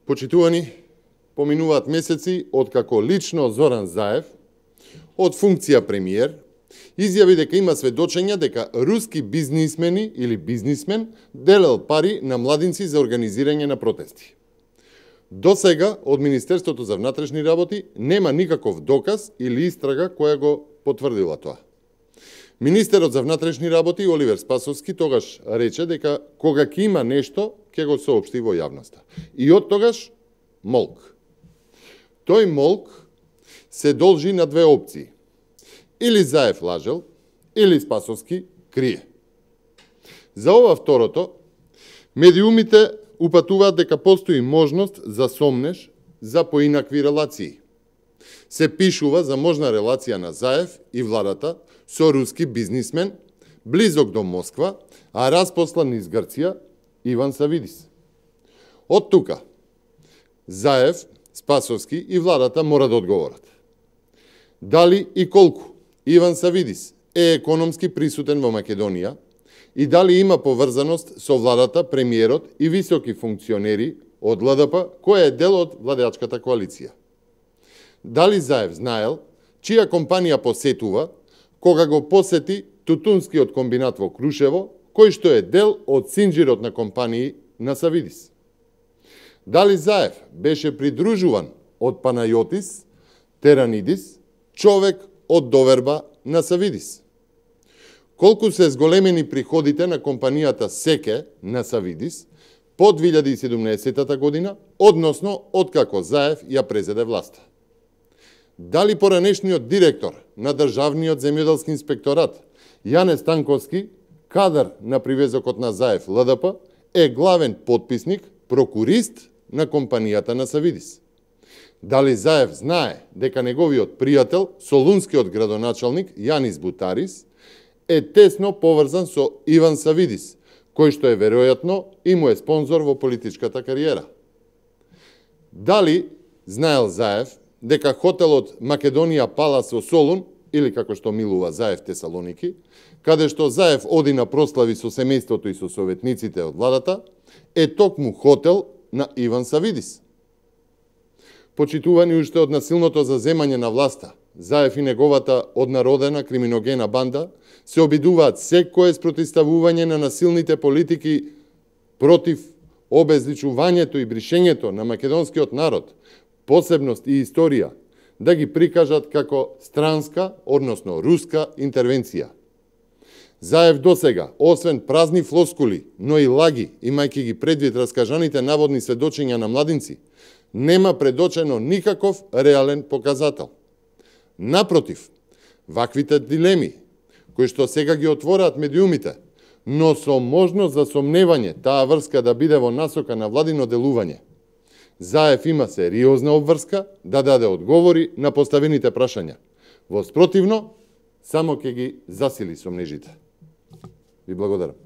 Почитувани, поминуваат месеци откако лично Зоран Заев, од функција премиер, изјави дека има сведочења дека руски бизнисмени или бизнисмен делел пари на младинци за организирање на протести. До сега од Министерството за внатрешни работи нема никаков доказ или истрага која го потврдила тоа. Министерот за внатрешни работи Оливер Спасовски тогаш рече дека кога ќе има нешто, ќе го соопшти во јавноста. И од тогаш молк. Тој молк се должи на две опции. Или Заев лажел, или Спасовски крие. За ова второто, медиумите упатуваат дека постои можност за сомнеж за поинакви релации. Се пишува за можна релација на Заев и владата со руски бизнисмен, близок до Москва, а распослан из Грција, Иван Савидис. Од тука, Заев, Спасовски и владата мора да одговорат. Дали и колку Иван Савидис е економски присутен во Македонија и дали има поврзаност со владата, премиерот и високи функционери од ЛДП, која е дел од владеачката коалиција. Дали Заев знаел чија компанија посетува кога го посети тутунскиот комбинат во Крушево, кој што е дел од синџирот на компании на Савидис. Дали Заев беше придружуван од Панајотис Теранидис, човек од доверба на Савидис. Колку се зголемени приходите на компанијата Секе на Савидис по 2017 година, односно откако Заев ја презеде власта. Дали поранешниот директор на Државниот земјоделски инспекторат Јане Станковски, кадар на привезокот на Заев ЛДП, е главен потписник, прокурист на компанијата на Савидис. Дали Заев знае дека неговиот пријател, солунскиот градоначалник Јанис Бутарис, е тесно поврзан со Иван Савидис, кој што е веројатно и му е спонзор во политичката кариера. Дали знаел Заев дека хотелот Македонија Палас во Солун, или како што милува Заев Тесалоники, каде што Заев оди на прослави со семејството и со советниците од владата, е токму хотел на Иван Савидис. Почитувани уште од насилното заземање на власта, Заев и неговата однародена криминогена банда се обидуваат секое спротивставување на насилните политики против обезличувањето и бришењето на македонскиот народ, посебност и историја, да ги прикажат како странска, односно руска интервенција. Заев досега, освен празни флоскули, но и лаги, имајќи ги предвид раскажаните наводни сведочења на младинци, нема предочено никаков реален показател. Напротив, ваквите дилеми, кои што сега ги отвораат медиумите, но со можност за сомневање таа врска да биде во насока на владино делување, Заев има сериозна обврска да даде одговори на поставените прашања. Во спротивно, само ќе ги засили сомнежите. Ви благодарам.